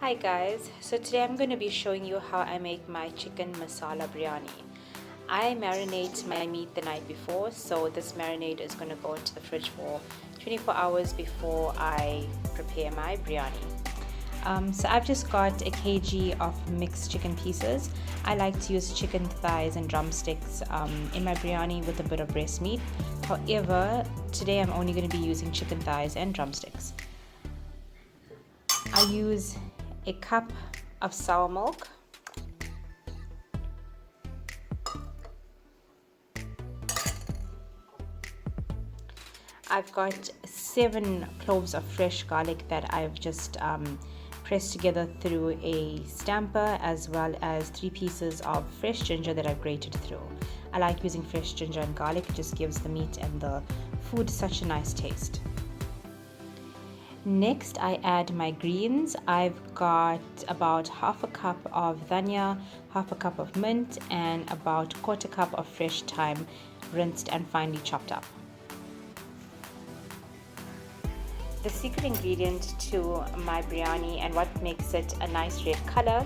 Hi guys, so today I'm going to be showing you how I make my chicken masala biryani. I marinate my meat the night before, so this marinade is going to go into the fridge for 24 hours before I prepare my biryani. So I've just got a kg of mixed chicken pieces. I like to use chicken thighs and drumsticks in my biryani with a bit of breast meat. However, today I'm only going to be using chicken thighs and drumsticks. I use a cup of sour milk, I've got 7 cloves of fresh garlic that I've just pressed together through a stamper, as well as 3 pieces of fresh ginger that I've grated through. I like using fresh ginger and garlic, it just gives the meat and the food such a nice taste. Next, I add my greens. I've got about half a cup of dhania, half a cup of mint, and about quarter cup of fresh thyme, rinsed and finely chopped up. The secret ingredient to my biryani and what makes it a nice red color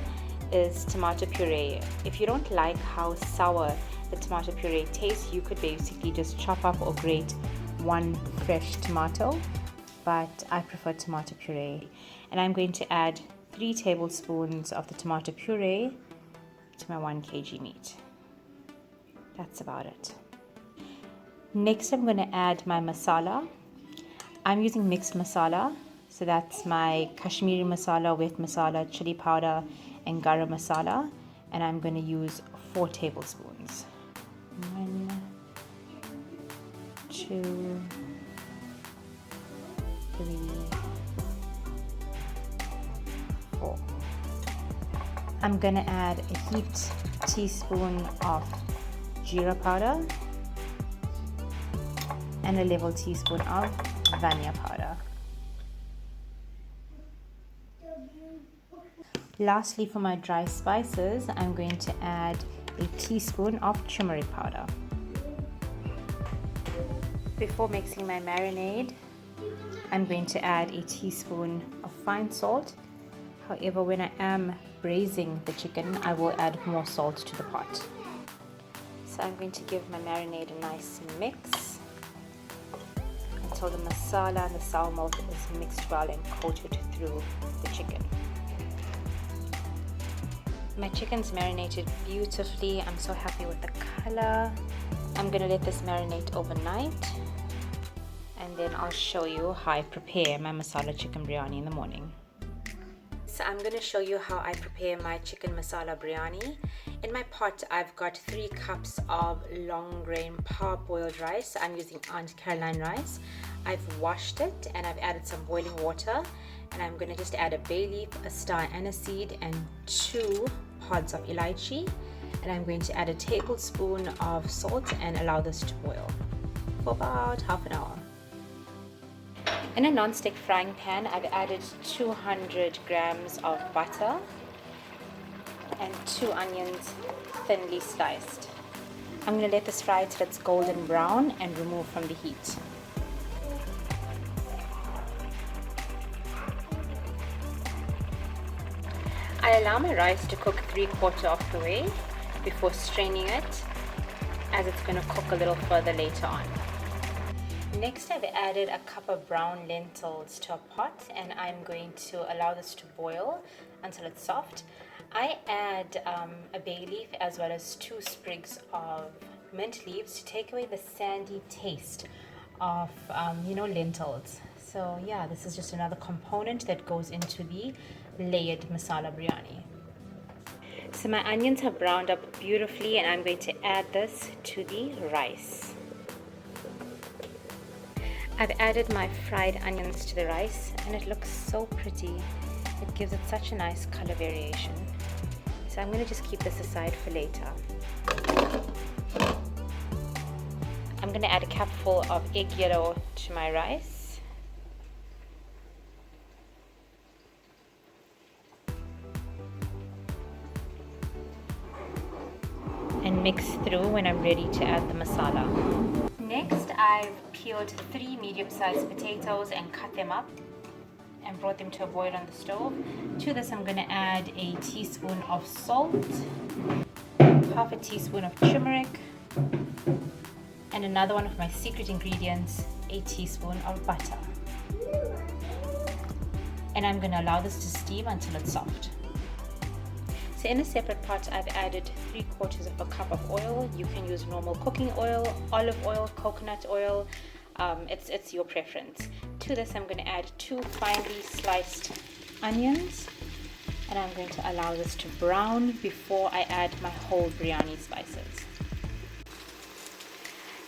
is tomato puree. If you don't like how sour the tomato puree tastes, you could basically just chop up or grate 1 fresh tomato, but I prefer tomato puree. And I'm going to add 3 tablespoons of the tomato puree to my 1 kg meat. That's about it. Next, I'm going to add my masala. I'm using mixed masala, so that's my Kashmiri masala, wet masala, chili powder, and garam masala, and I'm going to use 4 tablespoons. 1, 2, 3, 4. I'm going to add a heaped teaspoon of jeera powder and a level teaspoon of dhania powder. Lastly, for my dry spices, I'm going to add a teaspoon of turmeric powder. Before mixing my marinade, I'm going to add a teaspoon of fine salt. However, when I am braising the chicken, I will add more salt to the pot. So I'm going to give my marinade a nice mix until the masala and the sour milk is mixed well and coated through the chicken. My chicken's marinated beautifully. I'm so happy with the color. I'm going to let this marinate overnight, and then I'll show you how I prepare my masala chicken biryani in the morning. So I'm going to show you how I prepare my chicken masala biryani. In my pot, I've got 3 cups of long grain parboiled rice. I'm using Aunt Caroline rice. I've washed it and I've added some boiling water, and I'm going to just add a bay leaf, a star anise, and 2 pods of elaichi, and I'm going to add a tablespoon of salt and allow this to boil for about half an hour. In a non-stick frying pan, I've added 200 grams of butter and 2 onions thinly sliced. I'm going to let this fry till it's golden brown and remove from the heat. I allow my rice to cook 3/4 of the way before straining it, as it's going to cook a little further later on. Next, I've added a cup of brown lentils to a pot, and I'm going to allow this to boil until it's soft. I add a bay leaf as well as 2 sprigs of mint leaves to take away the sandy taste of lentils. So yeah, this is just another component that goes into the layered masala biryani. So my onions have browned up beautifully, and I'm going to add this to the rice. I've added my fried onions to the rice, and it looks so pretty. It gives it such a nice color variation. So I'm going to just keep this aside for later. I'm going to add a cupful of egg yellow to my rice. And mix through when I'm ready to add the masala. Next, I've peeled 3 medium-sized potatoes and cut them up. and brought them to a boil on the stove. To this I'm going to add a teaspoon of salt, half a teaspoon of turmeric, and another one of my secret ingredients, a teaspoon of butter. And I'm going to allow this to steam until it's soft. So in a separate pot, I've added 3/4 of a cup of oil. You can use normal cooking oil, olive oil, coconut oil. It's your preference. To this, I'm going to add 2 finely sliced onions, and I'm going to allow this to brown before I add my whole biryani spices.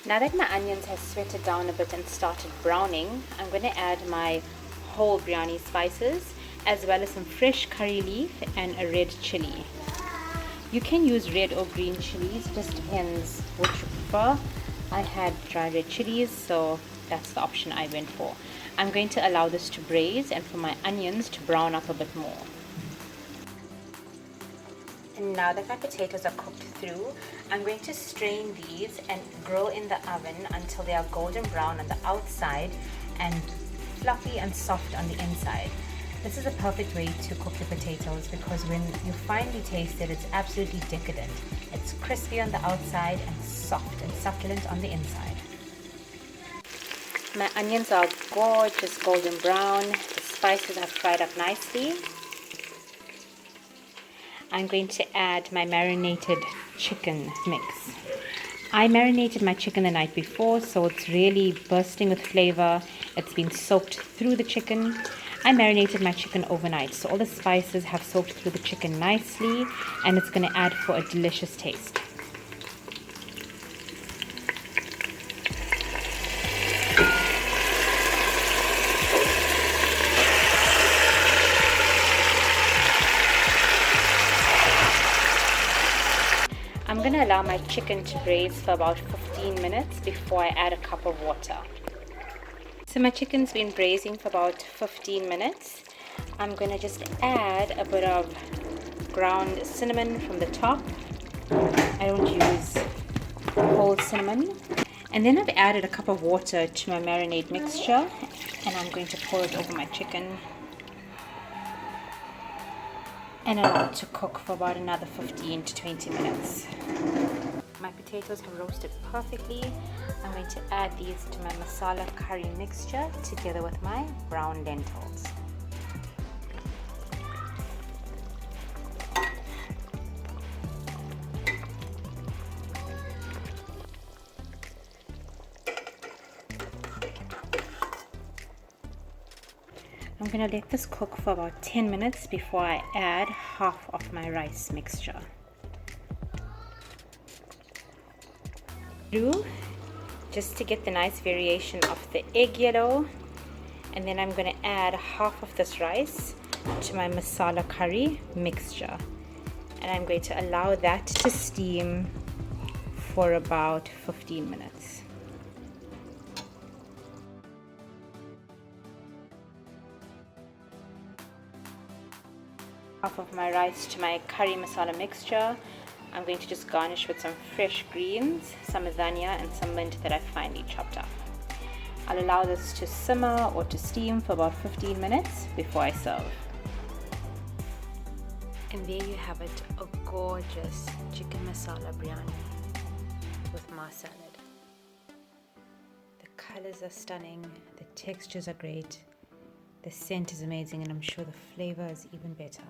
Now that my onions have sweated down a bit and started browning, I'm going to add my whole biryani spices, as well as some fresh curry leaf and a red chili. You can use red or green chilies, just depends which you prefer. I had dry red chilies, so that's the option I went for. I'm going to allow this to braise and for my onions to brown up a bit more. And now that my potatoes are cooked through, I'm going to strain these and grill in the oven until they are golden brown on the outside and fluffy and soft on the inside. This is a perfect way to cook the potatoes because when you finally taste it, it's absolutely decadent. It's crispy on the outside and soft and succulent on the inside. My onions are gorgeous golden brown. The spices have fried up nicely. I'm going to add my marinated chicken mix. I marinated my chicken the night before, so it's really bursting with flavor. It's been soaked through the chicken. I marinated my chicken overnight, so all the spices have soaked through the chicken nicely, and it's going to add for a delicious taste. I'm going to allow my chicken to braise for about 15 minutes before I add a cup of water. So my chicken's been braising for about 15 minutes. I'm going to just add a bit of ground cinnamon from the top. I don't use whole cinnamon. And then I've added a cup of water to my marinade mixture, and I'm going to pour it over my chicken and allow it to cook for about another 15 to 20 minutes. My potatoes have roasted perfectly. I'm going to add these to my masala curry mixture together with my brown lentils. I'm going to let this cook for about 10 minutes before I add half of my rice mixture. Just to get the nice variation of the egg yellow, and then I'm going to add half of this rice to my masala curry mixture, and I'm going to allow that to steam for about 15 minutes. Half of my rice to my curry masala mixture. I'm going to just garnish with some fresh greens, some dhania and some mint that I finely chopped up. I'll allow this to simmer or to steam for about 15 minutes before I serve. And there you have it, a gorgeous chicken masala biryani with ma salad. The colors are stunning, the textures are great, the scent is amazing, and I'm sure the flavor is even better.